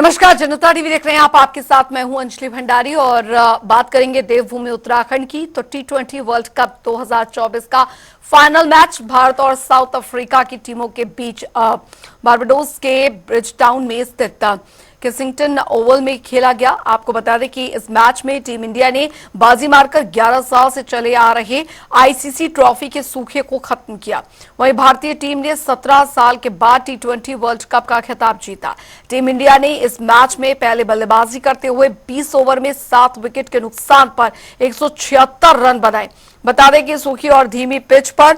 नमस्कार, जनता टीवी देख रहे हैं आप। आपके साथ मैं हूं अंजलि भंडारी और बात करेंगे देवभूमि उत्तराखंड की। तो T20 वर्ल्ड कप 2024 का फाइनल मैच भारत और साउथ अफ्रीका की टीमों के बीच बारबाडोस के ब्रिज टाउन में स्थित किसिंगटन ओवल में खेला गया। आपको बता दें कि इस मैच में टीम इंडिया ने बाजी मारकर 11 साल से चले आ रहे आईसीसी ट्रॉफी के सूखे को खत्म किया। वहीं भारतीय टीम ने 17 साल के बाद T20 वर्ल्ड कप का खिताब जीता। टीम इंडिया ने इस मैच में पहले बल्लेबाजी करते हुए 20 ओवर में 7 विकेट के नुकसान पर 176 रन बनाए। बता दें कि सूखी और धीमी पिच पर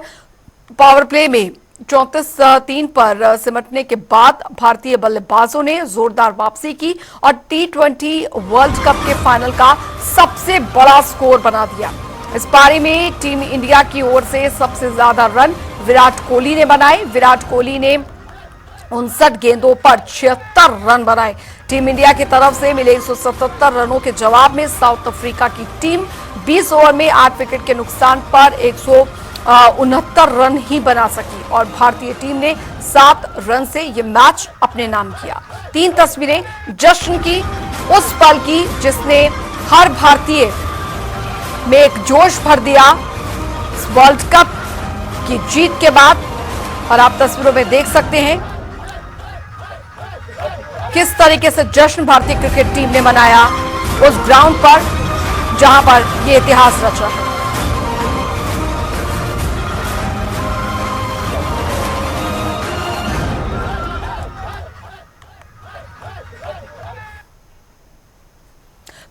पावर प्ले में 34-3 पर सिमटने के बाद भारतीय बल्लेबाजों ने जोरदार वापसी की और T20 वर्ल्ड कप के फाइनल का सबसे बड़ा स्कोर बना दिया। इस पारी में टीम इंडिया की ओर से सबसे ज्यादा रन विराट कोहली ने बनाए। विराट कोहली ने 59 गेंदों पर 76 रन बनाए। टीम इंडिया की तरफ से मिले 177 रनों के जवाब में साउथ अफ्रीका की टीम 20 ओवर में 8 विकेट के नुकसान पर 169 रन ही बना सकी और भारतीय टीम ने 7 रन से ये मैच अपने नाम किया। 3 तस्वीरें जश्न की, उस पल की जिसने हर भारतीय में एक जोश भर दिया वर्ल्ड कप की जीत के बाद। और आप तस्वीरों में देख सकते हैं किस तरीके से जश्न भारतीय क्रिकेट टीम ने मनाया उस ग्राउंड पर जहां पर यह इतिहास रचा है।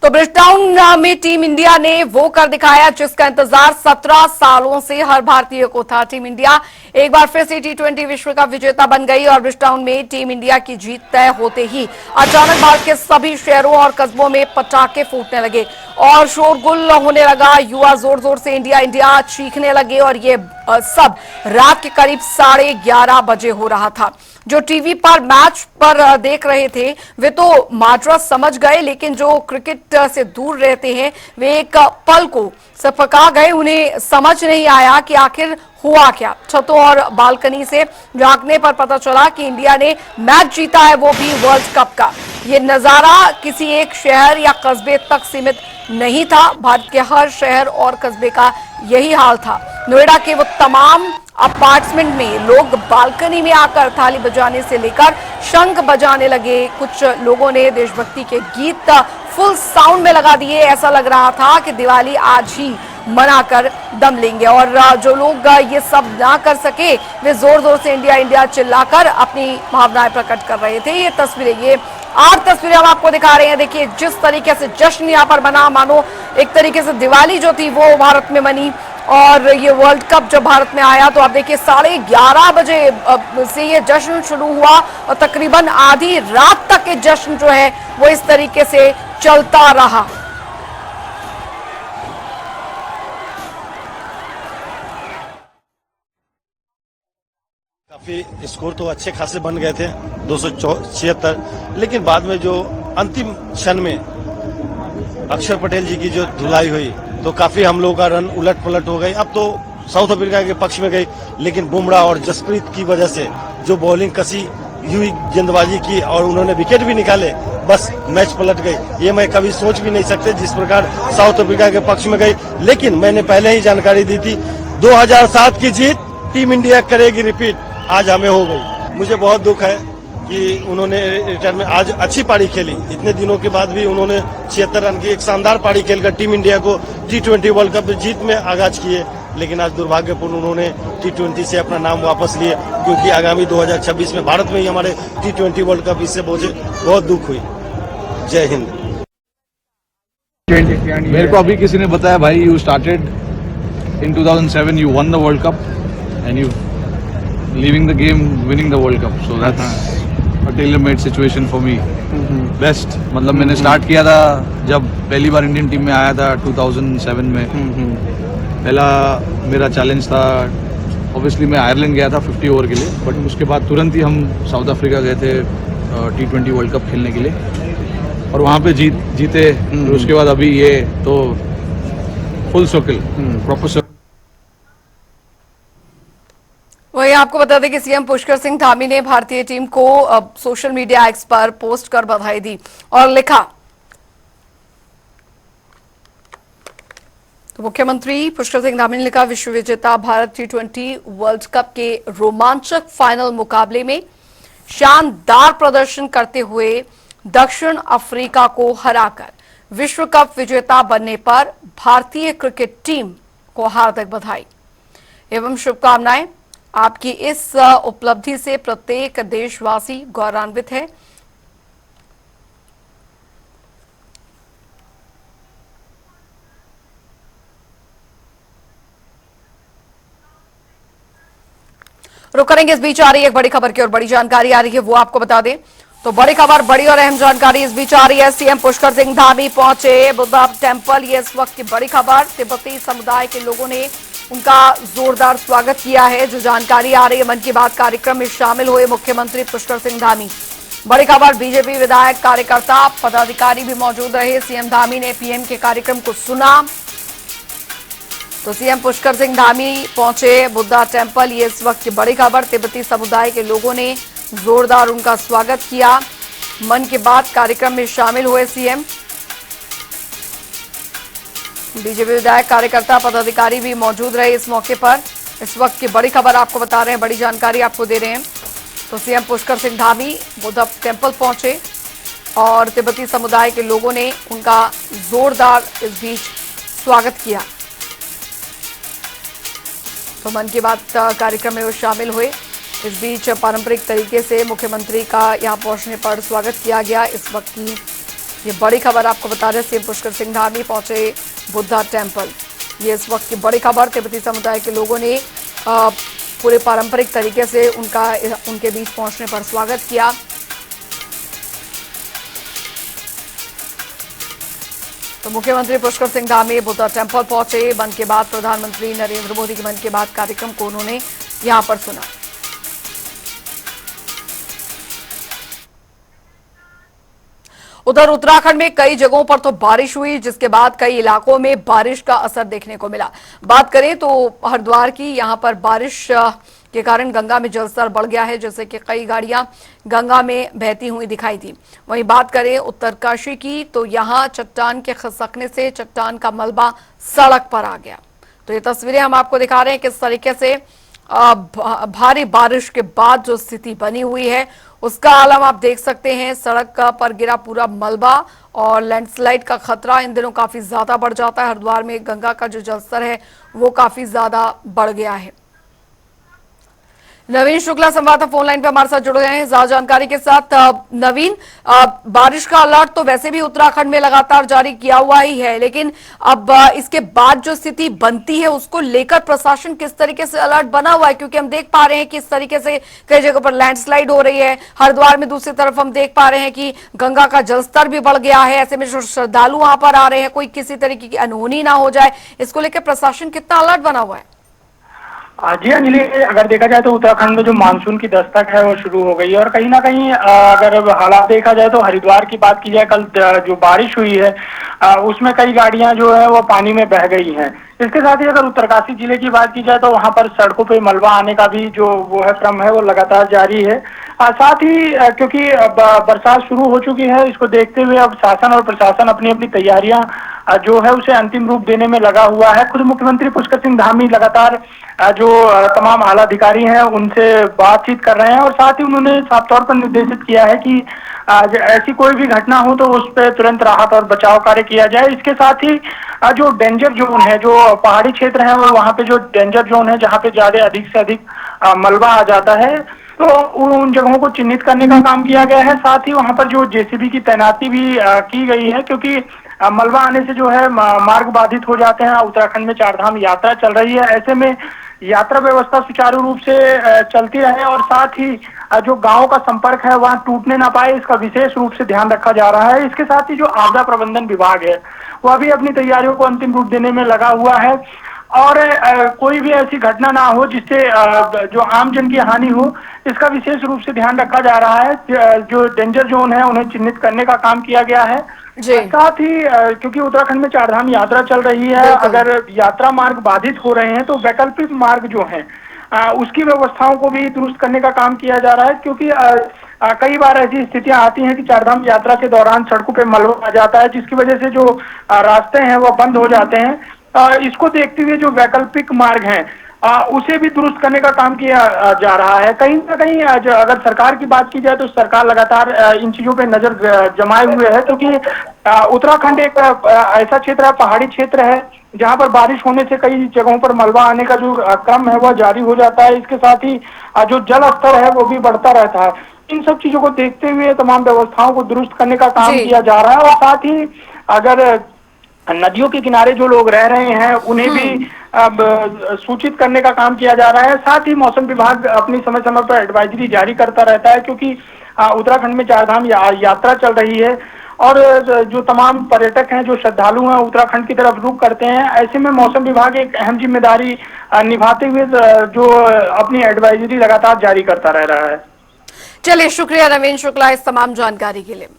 तो ब्रिज टाउन में टीम इंडिया ने वो कर दिखाया जिसका इंतजार 17 सालों से हर भारतीय को था। टीम इंडिया एक बार फिर से T20 विश्व कप विजेता बन गई और ब्रिज टाउन में टीम इंडिया की जीत तय होते ही अचानक भारत के सभी शहरों और कस्बों में पटाखे फूटने लगे और शोरगुल होने लगा। युवा जोर जोर से इंडिया इंडिया चीखने लगे और ये सब रात के करीब 11:30 बजे हो रहा था। जो टीवी पर मैच पर देख रहे थे वे तो माजरा समझ गए, लेकिन जो क्रिकेट से दूर रहते हैं वे एक पल को सफका गए। उन्हें समझ नहीं आया कि आखिर हुआ क्या। छतों और बालकनी से झांकने पर पता चला कि इंडिया ने मैच जीता है, वो भी वर्ल्ड कप का। ये नजारा किसी एक शहर या कस्बे तक सीमित नहीं था, भारत के हर शहर और कस्बे का यही हाल था। नोएडा के वो तमाम अपार्टमेंट में लोग बालकनी में आकर थाली बजाने से लेकर शंख बजाने लगे। कुछ लोगों ने देशभक्ति के गीत फुल साउंड में लगा दिए। ऐसा लग रहा था कि दिवाली आज ही मनाकर दम लेंगे। और जो लोग ये सब ना कर सके वे जोर जोर से इंडिया इंडिया चिल्लाकर अपनी भावनाएं प्रकट कर रहे थे। ये तस्वीरें, ये 8 तस्वीरें हम आपको दिखा रहे हैं। देखिए जिस तरीके से जश्न यहाँ पर बना, मानो एक तरीके से दिवाली जो थी वो भारत में मनी। और ये वर्ल्ड कप जब भारत में आया तो आप देखिए 11:30 बजे से ये जश्न शुरू हुआ और तकरीबन आधी रात तक ये जश्न जो है वो इस तरीके से चलता रहा। काफी स्कोर तो अच्छे खासे बन गए थे 276, लेकिन बाद में जो अंतिम क्षण में अक्षर पटेल जी की जो धुलाई हुई तो काफी हम लोगों का रन उलट पलट हो गई। अब तो साउथ अफ्रीका के पक्ष में गई, लेकिन बुमराह और जसप्रीत की वजह से जो बॉलिंग कसी हुई, गेंदबाजी की और उन्होंने विकेट भी निकाले, बस मैच पलट गई। ये मैं कभी सोच भी नहीं सकते जिस प्रकार साउथ अफ्रीका के पक्ष में गई। लेकिन मैंने पहले ही जानकारी दी थी 2007 की जीत टीम इंडिया करेगी रिपीट, आज हमें हो गई। मुझे बहुत दुख है कि उन्होंने रिटर्न में आज अच्छी पारी खेली। इतने दिनों के बाद भी उन्होंने 76 रन की एक शानदार पारी खेलकर टीम इंडिया को T20 वर्ल्ड कप जीत में आगाज किए। लेकिन आज दुर्भाग्यपूर्ण उन्होंने T20 से अपना नाम वापस लिए, क्योंकि आगामी 2026 में भारत में ही हमारे T20 वर्ल्ड कप इससे बहुत दुख हुई। जय हिंद। मेरे को अभी किसी ने बताया भाई you started in 2007, you one the world cup and you leaving the game, winning the World Cup. So that's a tailor-made situation for me. Best. मतलब मैंने स्टार्ट किया था जब पहली बार इंडियन टीम में आया था 2007 में। पहला मेरा चैलेंज था, ऑब्वियसली मैं आयरलैंड गया था 50 ओवर के लिए, बट उसके बाद तुरंत ही हम साउथ अफ्रीका गए थे T20 वर्ल्ड कप खेलने के लिए और वहाँ पे जीते। उसके बाद अभी ये तो फुल सर्कल, प्रॉपर सर्कल। वही आपको बता दें कि सीएम पुष्कर सिंह धामी ने भारतीय टीम को सोशल मीडिया एक्स पर पोस्ट कर बधाई दी और लिखा। तो मुख्यमंत्री पुष्कर सिंह धामी ने लिखा, विश्व विजेता भारत T20 वर्ल्ड कप के रोमांचक फाइनल मुकाबले में शानदार प्रदर्शन करते हुए दक्षिण अफ्रीका को हराकर विश्व कप विजेता बनने पर भारतीय क्रिकेट टीम को हार्दिक बधाई एवं शुभकामनाएं। आपकी इस उपलब्धि से प्रत्येक देशवासी गौरवान्वित है। रुक करेंगे, इस बीच आ रही है एक बड़ी खबर की और बड़ी जानकारी आ रही है, वो आपको बता दें। तो बड़ी खबर, बड़ी और अहम जानकारी इस बीच आ रही है। सीएम पुष्कर सिंह धामी पहुंचे बुद्धा टेम्पल, ये इस वक्त की बड़ी खबर। तिब्बती समुदाय के लोगों ने उनका जोरदार स्वागत किया है। जो जानकारी आ रही है, मन की बात कार्यक्रम में शामिल हुए मुख्यमंत्री पुष्कर सिंह धामी। बड़ी खबर, बीजेपी विधायक, कार्यकर्ता, पदाधिकारी भी मौजूद रहे। सीएम धामी ने पीएम के कार्यक्रम को सुना। तो सीएम पुष्कर सिंह धामी पहुंचे बुद्धा टेम्पल, ये इस वक्त की बड़ी खबर। तिब्बती समुदाय के लोगों ने जोरदार उनका स्वागत किया। मन की बात कार्यक्रम में शामिल हुए सीएम। बीजेपी विधायक, कार्यकर्ता, पदाधिकारी भी मौजूद रहे इस मौके पर। इस वक्त की बड़ी खबर आपको बता रहे हैं, बड़ी जानकारी आपको दे रहे हैं। तो सीएम पुष्कर सिंह धामी बुद्धा टेम्पल पहुंचे और तिब्बती समुदाय के लोगों ने उनका जोरदार इस बीच स्वागत किया। तो मन की बात कार्यक्रम में वो शामिल हुए। इस बीच पारंपरिक तरीके से मुख्यमंत्री का यहां पहुंचने पर स्वागत किया गया। इस वक्त की ये बड़ी खबर आपको बता रहे, सीएम पुष्कर सिंह धामी पहुंचे बुद्धा टेम्पल, ये इस वक्त की बड़ी खबर। तिब्बती समुदाय के लोगों ने पूरे पारंपरिक तरीके से उनके बीच पहुंचने पर स्वागत किया। तो मुख्यमंत्री पुष्कर सिंह धामी बुद्धा टेम्पल पहुंचे। मन के बाद प्रधानमंत्री नरेंद्र मोदी के मन के बाद कार्यक्रम को उन्होंने यहां पर सुना। उधर उत्तराखंड में कई जगहों पर तो बारिश हुई, जिसके बाद कई इलाकों में बारिश का असर देखने को मिला। बात करें तो हरिद्वार की, यहां पर बारिश के कारण गंगा में जलस्तर बढ़ गया है, जैसे कि कई गाड़ियां गंगा में बहती हुई दिखाई दी। वहीं बात करें उत्तरकाशी की, तो यहां चट्टान के खिसकने से चट्टान का मलबा सड़क पर आ गया। तो ये तस्वीरें हम आपको दिखा रहे हैं किस तरीके से भारी बारिश के बाद जो स्थिति बनी हुई है उसका आलम आप देख सकते हैं। सड़क पर गिरा पूरा मलबा और लैंडस्लाइड का खतरा इन दिनों काफी ज्यादा बढ़ जाता है। हरिद्वार में गंगा का जो जलस्तर है वो काफी ज्यादा बढ़ गया है। नवीन शुक्ला संवाददाता फोन लाइन पे हमारे साथ जुड़ गए हैं ज्यादा जानकारी के साथ। नवीन, बारिश का अलर्ट तो वैसे भी उत्तराखंड में लगातार जारी किया हुआ ही है, लेकिन अब इसके बाद जो स्थिति बनती है उसको लेकर प्रशासन किस तरीके से अलर्ट बना हुआ है? क्योंकि हम देख पा रहे हैं कि इस तरीके से कई जगह पर लैंडस्लाइड हो रही है। हरिद्वार में दूसरी तरफ हम देख पा रहे हैं कि गंगा का जलस्तर भी बढ़ गया है। ऐसे में जो श्रद्धालु वहां पर आ रहे हैं, कोई किसी तरीके की अनहोनी ना हो जाए, इसको लेकर प्रशासन कितना अलर्ट बना हुआ है? जी अंजलि, अगर देखा जाए तो उत्तराखंड में जो मानसून की दस्तक है वो शुरू हो गई है और कहीं ना कहीं अगर हालात देखा जाए तो हरिद्वार की बात की जाए, कल जो बारिश हुई है उसमें कई गाड़ियां जो है वो पानी में बह गई हैं। इसके साथ ही अगर उत्तरकाशी जिले की बात की जाए तो वहां पर सड़कों पे मलबा आने का भी जो वो है क्रम है वो लगातार जारी है। साथ ही क्योंकि बरसात शुरू हो चुकी है, इसको देखते हुए अब शासन और प्रशासन अपनी अपनी तैयारियां जो है उसे अंतिम रूप देने में लगा हुआ है। खुद मुख्यमंत्री पुष्कर सिंह धामी लगातार जो तमाम आला अधिकारी हैं उनसे बातचीत कर रहे हैं और साथ ही उन्होंने साफ तौर पर निर्देशित किया है कि ऐसी कोई भी घटना हो तो उस पर तुरंत राहत और बचाव कार्य किया जाए। इसके साथ ही जो डेंजर जोन है, जो पहाड़ी क्षेत्र है, वो वहाँ पे जो डेंजर जोन है जहाँ पे ज्यादा अधिक से अधिक मलबा आ जाता है, तो उन जगहों को चिन्हित करने का काम किया गया है। साथ ही वहाँ पर जो जेसीबी की तैनाती भी की गई है, क्योंकि मलबा आने से जो है मार्ग बाधित हो जाते हैं। उत्तराखंड में 4 धाम यात्रा चल रही है, ऐसे में यात्रा व्यवस्था सुचारू रूप से चलती रहे और साथ ही जो गांव का संपर्क है वहां टूटने ना पाए, इसका विशेष रूप से ध्यान रखा जा रहा है। इसके साथ ही जो आपदा प्रबंधन विभाग है वह भी अपनी तैयारियों को अंतिम रूप देने में लगा हुआ है और कोई भी ऐसी घटना ना हो जिससे जो आम जन की हानि हो, इसका विशेष रूप से ध्यान रखा जा रहा है। जो डेंजर जोन है उन्हें चिन्हित करने का काम किया गया है। साथ ही क्योंकि उत्तराखंड में 4 धाम यात्रा चल रही है, अगर यात्रा मार्ग बाधित हो रहे हैं तो वैकल्पिक मार्ग जो है उसकी व्यवस्थाओं को भी दुरुस्त करने का काम किया जा रहा है, क्योंकि कई बार ऐसी स्थितियां आती हैं कि चारधाम यात्रा के दौरान सड़कों पे मलबा आ जाता है, जिसकी वजह से जो रास्ते हैं वो बंद हो जाते हैं। इसको देखते हुए जो वैकल्पिक मार्ग हैं उसे भी दुरुस्त करने का काम किया जा रहा है। कहीं ना कहीं अगर सरकार की बात की जाए तो सरकार लगातार इन चीजों पे नजर जमाए हुए है, क्योंकि उत्तराखंड एक ऐसा क्षेत्र है, पहाड़ी क्षेत्र है, जहां पर बारिश होने से कई जगहों पर मलबा आने का जो क्रम है वह जारी हो जाता है। इसके साथ ही जो जल स्तर है वो भी बढ़ता रहता है। इन सब चीजों को देखते हुए तमाम व्यवस्थाओं को दुरुस्त करने का काम किया जा रहा है, और साथ ही अगर नदियों के किनारे जो लोग रह रहे हैं उन्हें भी अब सूचित करने का काम किया जा रहा है। साथ ही मौसम विभाग अपनी समय समय पर एडवाइजरी जारी करता रहता है, क्योंकि उत्तराखंड में चारधाम यात्रा चल रही है, और जो तमाम पर्यटक हैं, जो श्रद्धालु हैं, उत्तराखंड की तरफ रुख करते हैं। ऐसे में मौसम विभाग एक अहम जिम्मेदारी निभाते हुए जो अपनी एडवाइजरी लगातार जारी करता रह रहा है। चलिए, शुक्रिया नवीन शुक्ला इस तमाम जानकारी के लिए।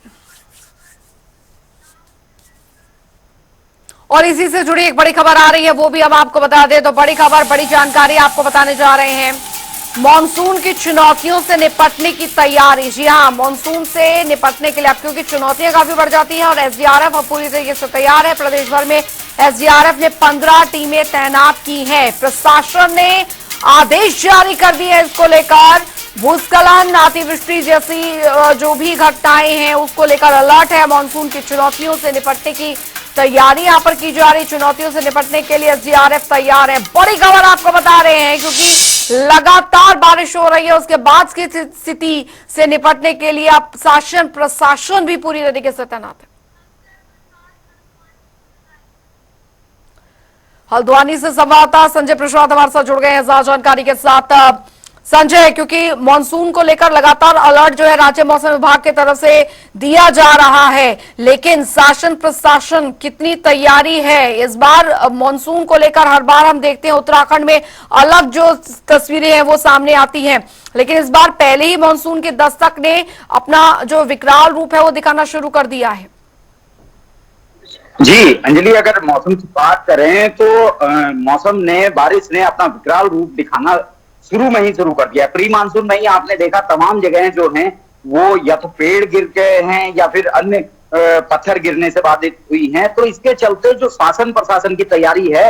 और इसी से जुड़ी एक बड़ी खबर आ रही है, वो भी हम आपको बता दें। तो बड़ी खबर, बड़ी जानकारी आपको बताने जा रहे हैं। मॉनसून की चुनौतियों से निपटने की तैयारी। जी हां, मॉनसून से निपटने के लिए अब क्योंकि चुनौतियां काफी बढ़ जाती हैं और एसडीआरएफ अब पूरी तरीके से तैयार है। प्रदेश भर में एसडीआरएफ ने 15 टीमें तैनात की हैं। प्रशासन ने आदेश जारी कर दिए इसको लेकर। भूस्खलन, अतिवृष्टि जैसी जो भी घटनाएं हैं उसको लेकर अलर्ट है। मॉनसून की चुनौतियों से निपटने की तैयारी यहां पर की जा रही। चुनौतियों से निपटने के लिए एसडीआरएफ तैयार है। बड़ी खबर आपको बता रहे हैं, क्योंकि लगातार बारिश हो रही है, उसके बाद की स्थिति से निपटने के लिए अब शासन प्रशासन भी पूरी तरीके से तैनात है। हल्द्वानी से संवाददाता संजय प्रसाद हमारे साथ जुड़ गए हैं ज्यादा जानकारी के साथ। संजय, क्योंकि मॉनसून को लेकर लगातार अलर्ट जो है राज्य मौसम विभाग की तरफ से दिया जा रहा है, लेकिन शासन प्रशासन कितनी तैयारी है इस बार मॉनसून को लेकर? हर बार हम देखते हैं उत्तराखंड में अलग जो तस्वीरें हैं वो सामने आती हैं, लेकिन इस बार पहले ही मॉनसून के दस्तक ने अपना जो विकराल रूप है वो दिखाना शुरू कर दिया है। जी अंजलि, अगर मौसम की बात करें तो मौसम ने, बारिश ने अपना विकराल रूप दिखाना शुरू में ही शुरू कर दिया। प्री मानसून में ही आपने देखा तमाम जगहें जो हैं वो या तो पेड़ गिर गए हैं या फिर अन्य पत्थर गिरने से बाधित हुई हैं। तो इसके चलते जो शासन प्रशासन की तैयारी है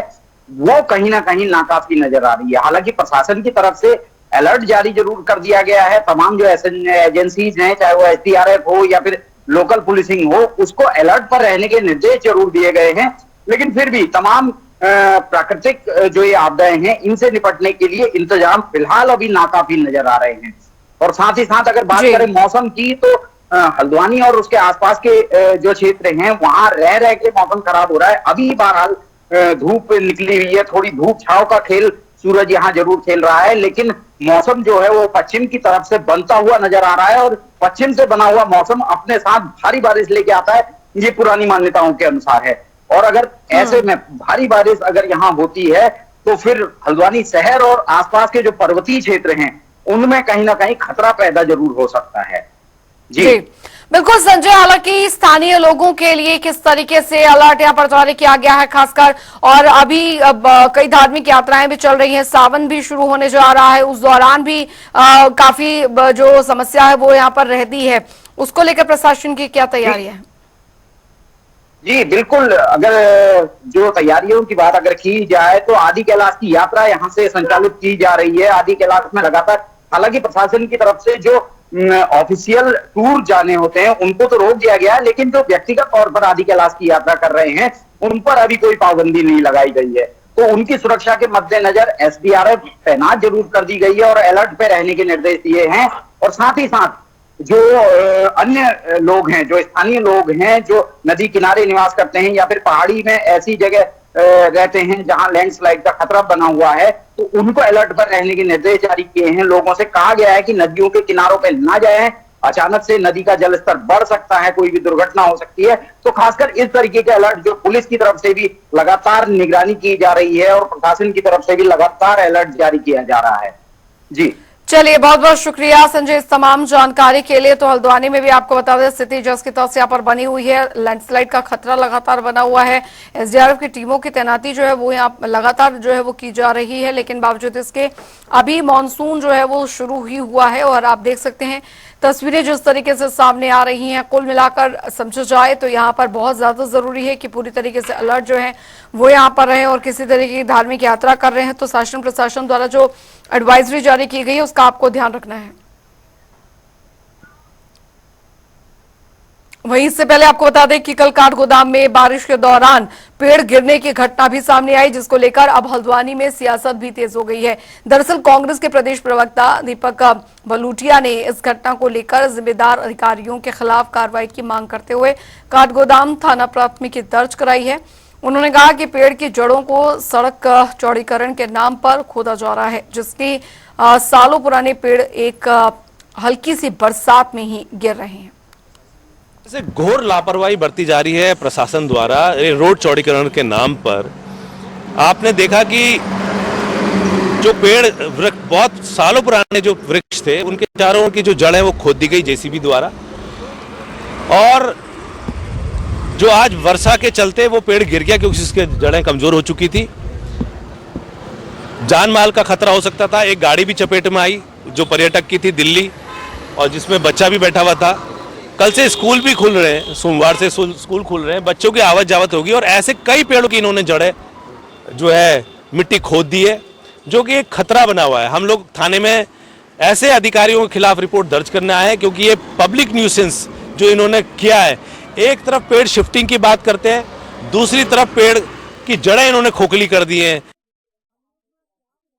वो कहीं ना कहीं नाकाफी नजर आ रही है। हालांकि प्रशासन की तरफ से अलर्ट जारी जरूर कर दिया गया है। तमाम जो एजेंसीज हैं, चाहे वो एसडीआरएफ हो या फिर लोकल पुलिसिंग हो, उसको अलर्ट पर रहने के निर्देश जरूर दिए गए हैं। लेकिन फिर भी तमाम प्राकृतिक जो ये आपदाएं हैं इनसे निपटने के लिए इंतजाम फिलहाल अभी नाकाफी नजर आ रहे हैं। और साथ ही साथ अगर बात करें मौसम की, तो हल्द्वानी और उसके आसपास के जो क्षेत्र हैं वहां रह रह के मौसम खराब हो रहा है। अभी बहरहाल धूप निकली हुई है, थोड़ी धूप छाव का खेल सूरज यहाँ जरूर खेल रहा है, लेकिन मौसम जो है वो पश्चिम की तरफ से बनता हुआ नजर आ रहा है। और पश्चिम से बना हुआ मौसम अपने साथ भारी बारिश लेके आता है, ये पुरानी मान्यताओं के अनुसार है। और अगर ऐसे में भारी बारिश अगर यहाँ होती है तो फिर हल्द्वानी शहर और आसपास के जो पर्वतीय क्षेत्र हैं उनमें कहीं ना कहीं खतरा पैदा जरूर हो सकता है। जी बिल्कुल संजय, हालांकि स्थानीय लोगों के लिए किस तरीके से अलर्ट यहाँ पर जारी किया गया है खासकर, और अभी अब कई धार्मिक यात्राएं भी चल रही हैं, सावन भी शुरू होने जा रहा है, उस दौरान भी काफी जो समस्या है वो यहाँ पर रहती है, उसको लेकर प्रशासन की क्या तैयारी है? जी बिल्कुल, अगर जो तैयारियों की बात अगर की जाए तो आदि कैलाश की यात्रा यहाँ से संचालित की जा रही है। आदि कैलाश में लगातार, हालांकि प्रशासन की तरफ से जो ऑफिशियल टूर जाने होते हैं उनको तो रोक दिया गया है, लेकिन जो व्यक्तिगत तौर पर आदि कैलाश की यात्रा कर रहे हैं उन पर अभी कोई पाबंदी नहीं लगाई गई है। तो उनकी सुरक्षा के मद्देनजर एसडीआरएफ तैनात जरूर कर दी गई है और अलर्ट पे रहने के निर्देश दिए हैं। और साथ ही साथ जो अन्य लोग हैं, जो स्थानीय लोग हैं, जो नदी किनारे निवास करते हैं या फिर पहाड़ी में ऐसी जगह रहते हैं जहां लैंडस्लाइड का खतरा बना हुआ है, तो उनको अलर्ट पर रहने के निर्देश जारी किए हैं। लोगों से कहा गया है कि नदियों के किनारों पर ना जाएं, अचानक से नदी का जलस्तर बढ़ सकता है, कोई भी दुर्घटना हो सकती है। तो खासकर इस तरीके के अलर्ट जो पुलिस की तरफ से भी लगातार निगरानी की जा रही है और प्रशासन की तरफ से भी लगातार अलर्ट जारी किया जा रहा है। जी चलिए, बहुत बहुत शुक्रिया संजय इस तमाम जानकारी के लिए। तो हल्द्वानी में भी आपको बता दें, स्थिति जस की तस यहाँ पर बनी हुई है। लैंडस्लाइड का खतरा लगातार बना हुआ है। एसडीआरएफ की टीमों की तैनाती जो है वो यहाँ लगातार जो है वो की जा रही है, लेकिन बावजूद इसके अभी मानसून जो है वो शुरू ही हुआ है। और आप देख सकते हैं तस्वीरें जिस तरीके से सामने आ रही हैं, कुल मिलाकर समझा जाए तो यहाँ पर बहुत ज्यादा जरूरी है कि पूरी तरीके से अलर्ट जो है वो यहाँ पर रहे। और किसी तरीके की धार्मिक यात्रा कर रहे हैं तो शासन प्रशासन द्वारा जो एडवाइजरी जारी की गई है उसका आपको ध्यान रखना है। वहीं इससे पहले आपको बता दें कि कल काठगोदाम में बारिश के दौरान पेड़ गिरने की घटना भी सामने आई, जिसको लेकर अब हल्द्वानी में सियासत भी तेज हो गई है। दरअसल कांग्रेस के प्रदेश प्रवक्ता दीपक बलूटिया ने इस घटना को लेकर जिम्मेदार अधिकारियों के खिलाफ कार्रवाई की मांग करते हुए काठगोदाम थाना प्राथमिकी दर्ज कराई है। उन्होंने कहा कि पेड़ की जड़ों को सड़क चौड़ीकरण के नाम पर खोदा जा रहा है, जिसकी सालों पुराने पेड़ एक हल्की सी बरसात में ही गिर रहे हैं। जैसे घोर लापरवाही बरती जा रही है प्रशासन द्वारा रोड चौड़ीकरण के नाम पर। आपने देखा कि जो पेड़ बहुत सालों पुराने जो वृक्ष थे उनके चारों की जो जड़ है वो खोद दी गई जेसीबी द्वारा, और जो आज वर्षा के चलते वो पेड़ गिर गया क्योंकि उसकी जड़ें कमजोर हो चुकी थी। जान माल का खतरा हो सकता था। एक गाड़ी भी चपेट में आई जो पर्यटक की थी दिल्ली, और जिसमें बच्चा भी बैठा हुआ था। कल से स्कूल भी खुल रहे हैं, सोमवार से स्कूल खुल रहे हैं, बच्चों की आवत जावत होगी। और ऐसे कई पेड़ों की इन्होंने जड़ें जो है मिट्टी खोद दी है, जो कि एक खतरा बना हुआ है। हम लोग थाने में ऐसे अधिकारियों के खिलाफ रिपोर्ट दर्ज करने आए हैं क्योंकि ये पब्लिक न्यूसेंस जो इन्होंने किया है। एक तरफ पेड़ शिफ्टिंग की बात करते हैं, दूसरी तरफ पेड़ की जड़ें इन्होंने खोखली कर दी हैं।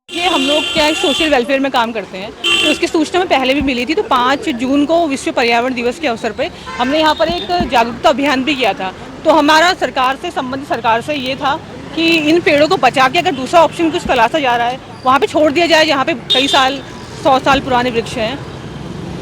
ये हम लोग क्या सोशल वेलफेयर में काम करते हैं, तो उसकी सूचना में पहले भी मिली थी। तो 5 जून को विश्व पर्यावरण दिवस के अवसर पे हमने यहाँ पर एक जागरूकता अभियान भी किया था। तो हमारा सरकार से, संबंधित सरकार से ये था कि इन पेड़ों को बचा के अगर दूसरा ऑप्शन कुछ तलाशा जा रहा है वहाँ पे छोड़ दिया जाए, जहाँ पे कई साल 100 साल पुराने वृक्ष हैं।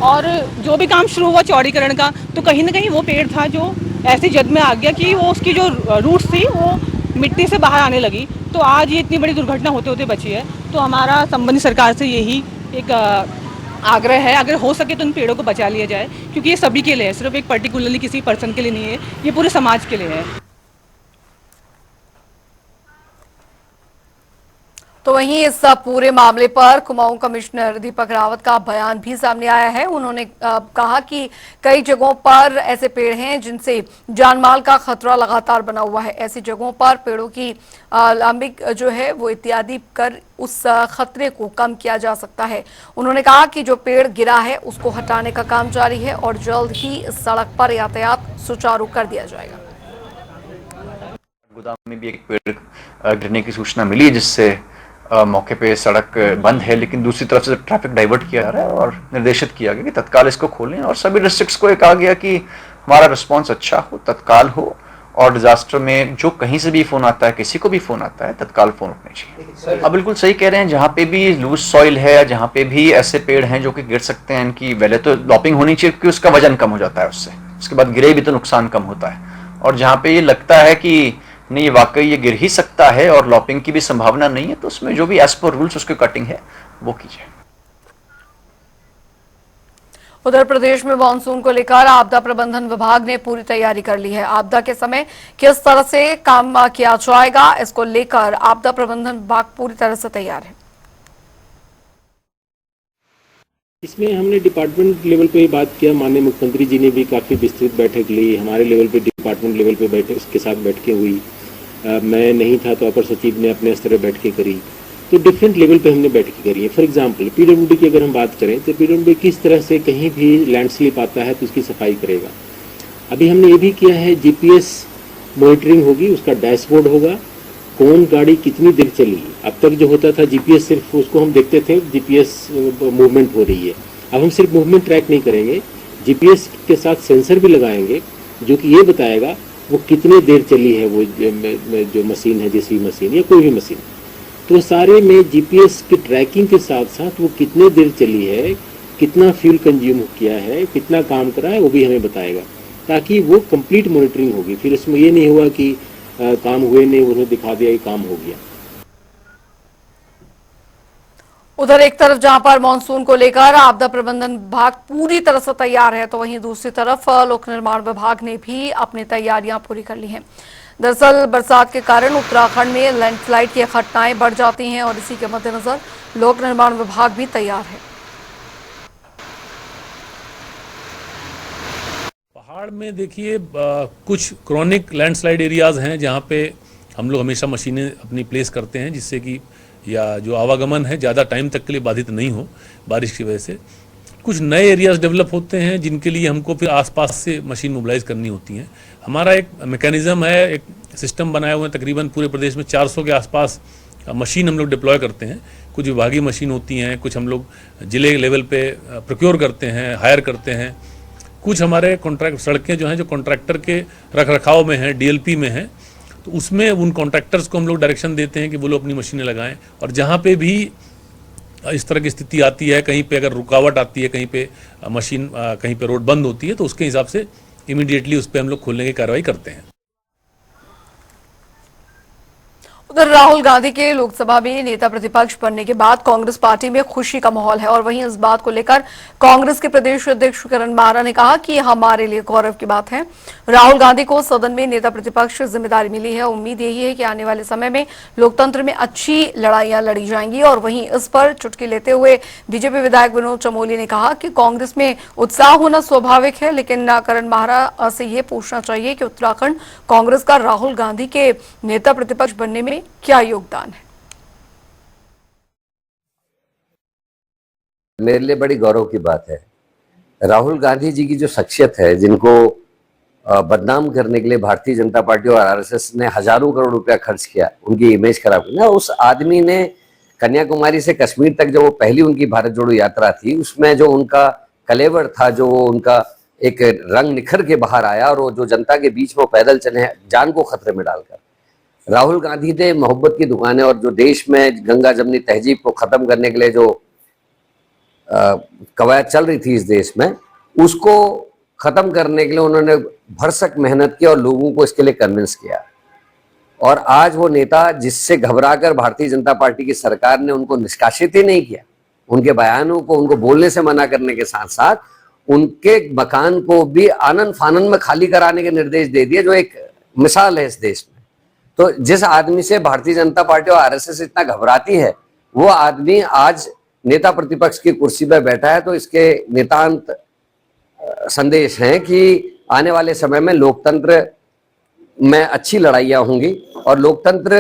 और जो भी काम शुरू हुआ चौड़ीकरण का, तो कहीं ना कहीं वो पेड़ था जो ऐसी जद में आ गया कि वो उसकी जो रूट्स थी वो मिट्टी से बाहर आने लगी। तो आज ये इतनी बड़ी दुर्घटना होते होते बची है। तो हमारा संबंधित सरकार से यही एक आग्रह है, अगर हो सके तो उन पेड़ों को बचा लिया जाए, क्योंकि ये सभी के लिए है, सिर्फ एक पर्टिकुलरली किसी पर्सन के लिए नहीं है, ये पूरे समाज के लिए है। तो वहीं इस पूरे मामले पर कुमाऊं कमिश्नर दीपक रावत का बयान भी सामने आया है। उन्होंने कहा कि कई जगहों पर ऐसे पेड़ हैं जिनसे जानमाल का खतरा लगातार बना हुआ है। ऐसी जगहों पर पेड़ों की लंबिक जो है वो इत्यादि कर उस खतरे को कम किया जा सकता है। उन्होंने कहा कि जो पेड़ गिरा है उसको हटाने का काम जारी है और जल्द ही सड़क पर यातायात सुचारू कर दिया जाएगा। गोदाम में भी एक पेड़ गिरने की सूचना मिली, जिससे मौके पे सड़क बंद है, लेकिन दूसरी तरफ से ट्रैफिक डाइवर्ट किया जा रहा है और निर्देशित किया गया कि तत्काल इसको खोलें। और सभी डिस्ट्रिक्ट्स को कहा गया कि हमारा रिस्पांस अच्छा हो, तत्काल हो, और डिजास्टर में जो कहीं से भी फोन आता है, किसी को भी फोन आता है, तत्काल फोन उठने चाहिए। अब बिल्कुल सही कह रहे हैं, जहाँ पे भी लूज सॉइल है या जहाँ पे भी ऐसे पेड़ हैं जो कि गिर सकते हैं, इनकी पहले तो लॉपिंग होनी चाहिए क्योंकि उसका वजन कम हो जाता है उससे, उसके बाद गिरे भी तो नुकसान कम होता है। और जहाँ पे ये लगता है कि नहीं वाकई ये गिर ही सकता है और लॉपिंग की भी संभावना नहीं है, तो उसमें जो भी एज पर रूल्स उसकी कटिंग है वो कीजिए। उधर प्रदेश में मानसून को लेकर आपदा प्रबंधन विभाग ने पूरी तैयारी कर ली है। आपदा के समय किस तरह से काम किया जाएगा, इसको लेकर आपदा प्रबंधन विभाग पूरी तरह से तैयार है। इसमें हमने डिपार्टमेंट लेवल पे ही बात किया। माननीय मुख्यमंत्री जी ने भी काफ़ी विस्तृत बैठक ली, हमारे लेवल पे डिपार्टमेंट लेवल पे बैठक उसके साथ बैठकें हुई। मैं नहीं था तो अपर सचिव ने अपने स्तर पर बैठकें करी। तो डिफरेंट लेवल पे हमने बैठकें करी है। फॉर एग्जांपल पीडब्ल्यूडी की अगर हम बात करें तो पीडब्ल्यूडी किस तरह से कहीं भी लैंडस्लिप आता है तो उसकी सफाई करेगा। अभी हमने ये भी किया है, जीपीएस मॉनिटरिंग होगी, उसका डैशबोर्ड होगा, कौन गाड़ी कितनी देर चली। अब तक जो होता था जीपीएस सिर्फ उसको हम देखते थे, जीपीएस मूवमेंट हो रही है। अब हम सिर्फ मूवमेंट ट्रैक नहीं करेंगे, जीपीएस के साथ सेंसर भी लगाएंगे जो कि ये बताएगा वो कितनी देर चली है, वो जो मशीन है, जेसीबी मशीन या कोई भी मशीन। तो सारे में जीपीएस की ट्रैकिंग के साथ साथ वो कितने देर चली है, कितना फ्यूल कंज्यूम किया है, कितना काम करा है, वो भी हमें बताएगा, ताकि वो कंप्लीट मॉनिटरिंग होगी। फिर इसमें ये नहीं हुआ कि काम हुए नहीं, उन्हें दिखा दिया कि काम हो गया। उधर एक तरफ जहां पर मानसून को लेकर आपदा प्रबंधन विभाग पूरी तरह से तैयार है, तो वहीं दूसरी तरफ लोक निर्माण विभाग ने भी अपनी तैयारियां पूरी कर ली हैं। दरअसल बरसात के कारण उत्तराखंड में लैंडस्लाइड की घटनाएं बढ़ जाती हैं और इसी के मद्देनजर लोक निर्माण विभाग भी तैयार है। पहाड़ में देखिए कुछ क्रॉनिक लैंडस्लाइड एरियाज हैं जहां पे हम लोग हमेशा मशीनें अपनी प्लेस करते हैं, जिससे कि या जो आवागमन है ज़्यादा टाइम तक के लिए बाधित नहीं हो बारिश की वजह से। कुछ नए एरियाज डेवलप होते हैं जिनके लिए हमको फिर आसपास से मशीन मोबिलाइज करनी होती हैं। हमारा एक मैकेनिज्म है, एक सिस्टम बनाए हुए हैं, तकरीबन पूरे प्रदेश में 400 के आसपास मशीन हम लोग डिप्लॉय करते हैं। कुछ विभागीय मशीन होती हैं, कुछ हम लोग जिले लेवल पे प्रोक्योर करते हैं, हायर करते हैं। कुछ हमारे कॉन्ट्रैक्ट सड़कें जो हैं जो कॉन्ट्रैक्टर के रख रखाव में हैं, डीएलपी में हैं, तो उसमें उन कॉन्ट्रैक्टर्स को हम लोग डायरेक्शन देते हैं कि वो लोग अपनी मशीनें लगाएं। और जहाँ पे भी इस तरह की स्थिति आती है, कहीं पे अगर रुकावट आती है, कहीं पे मशीन कहीं पे रोड बंद होती है, तो उसके हिसाब से इमीडिएटली उस पर हम लोग खोलने की कार्रवाई करते हैं। उधर राहुल गांधी के लोकसभा में नेता प्रतिपक्ष बनने के बाद कांग्रेस पार्टी में खुशी का माहौल है और वहीं इस बात को लेकर कांग्रेस के प्रदेश अध्यक्ष किरण मारा ने कहा कि हमारे लिए गौरव की बात है। राहुल गांधी को सदन में नेता प्रतिपक्ष जिम्मेदारी मिली है। उम्मीद यही है कि आने वाले समय में लोकतंत्र में अच्छी लड़ाइयां लड़ी जाएंगी। और वहीं इस पर चुटकी लेते हुए बीजेपी विधायक विनोद चमोली ने कहा कि कांग्रेस में उत्साह होना स्वाभाविक है, लेकिन किरण मारा से ये पूछना चाहिए कि उत्तराखंड कांग्रेस का राहुल गांधी के नेता प्रतिपक्ष बनने में क्या योगदान है। मेरे लिए बड़ी गौरव की बात है। राहुल गांधी जी की जो शख्सियत है, जिनको बदनाम करने के लिए भारतीय जनता पार्टी और आरएसएस ने हजारों करोड़ रुपया खर्च किया, उनकी इमेज खराब की ना, उस आदमी ने कन्याकुमारी से कश्मीर तक जो वो पहली उनकी भारत जोड़ो यात्रा थी, उसमें जो उनका कलेवर था, जो उनका एक रंग निखर के बाहर आया और वो जो जनता के बीच में पैदल चले जान को खतरे में डालकर। राहुल गांधी ने मोहब्बत की दुकानें और जो देश में गंगा जमनी तहजीब को खत्म करने के लिए जो कवायद चल रही थी इस देश में, उसको खत्म करने के लिए उन्होंने भरसक मेहनत की और लोगों को इसके लिए कन्विंस किया। और आज वो नेता जिससे घबराकर भारतीय जनता पार्टी की सरकार ने उनको निष्कासित ही नहीं किया, उनके बयानों को, उनको बोलने से मना करने के साथ साथ उनके मकान को भी आनन फानन में खाली कराने के निर्देश दे दिए, जो एक मिसाल है इस देश में। तो जिस आदमी से भारतीय जनता पार्टी और आरएसएस इतना घबराती है, वो आदमी आज नेता प्रतिपक्ष की कुर्सी पर बैठा है। तो इसके नितांत संदेश हैं कि आने वाले समय में लोकतंत्र में अच्छी लड़ाइयां होंगी और लोकतंत्र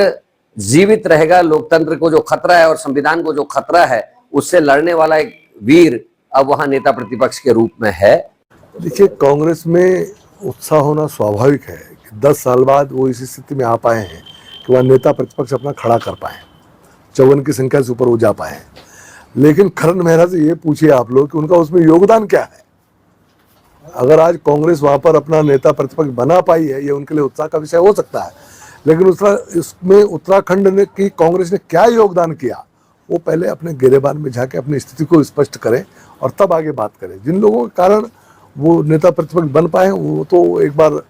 जीवित रहेगा। लोकतंत्र को जो खतरा है और संविधान को जो खतरा है, उससे लड़ने वाला एक वीर अब वहां नेता प्रतिपक्ष के रूप में है। देखिए, कांग्रेस में उत्साह होना स्वाभाविक है कि 10 साल बाद वो इस स्थिति में आ पाए हैं कि वह नेता प्रतिपक्ष अपना खड़ा कर पाए, 54 की संख्या से ऊपर वो जा पाए। लेकिन किरण मेहरा से ये पूछिए आप लोग कि उनका उसमें योगदान क्या है। अगर आज कांग्रेस वहां पर अपना नेता प्रतिपक्ष बना पाई है, ये उनके लिए उत्साह का विषय हो सकता है, लेकिन इसमें उत्तराखंड ने की कांग्रेस ने क्या योगदान किया, वो पहले अपने गिरेबान में जाके अपनी स्थिति को स्पष्ट करें और तब आगे बात करें। जिन लोगों के कारण वो नेता प्रतिपक्ष बन पाए, वो तो एक बार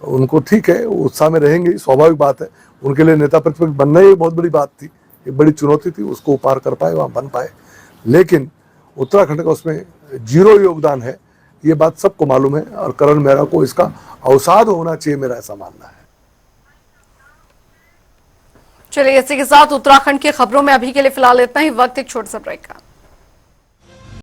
उनको ठीक है, वो उत्साह में रहेंगे, स्वाभाविक बात है। उनके लिए नेता प्रतिपक्ष बनना ही बहुत बड़ी बात थी, एक बड़ी चुनौती थी, उसको पार कर पाए, वहाँ बन पाए। लेकिन उत्तराखंड का उसमें 0 योगदान है, ये बात सबको मालूम है और किरण मेहरा को इसका अवसाद होना चाहिए, मेरा ऐसा मानना है। चलिए, इसी के साथ उत्तराखंड की खबरों में अभी के लिए फिलहाल इतना ही। वक्त एक छोटे से ब्रेक का।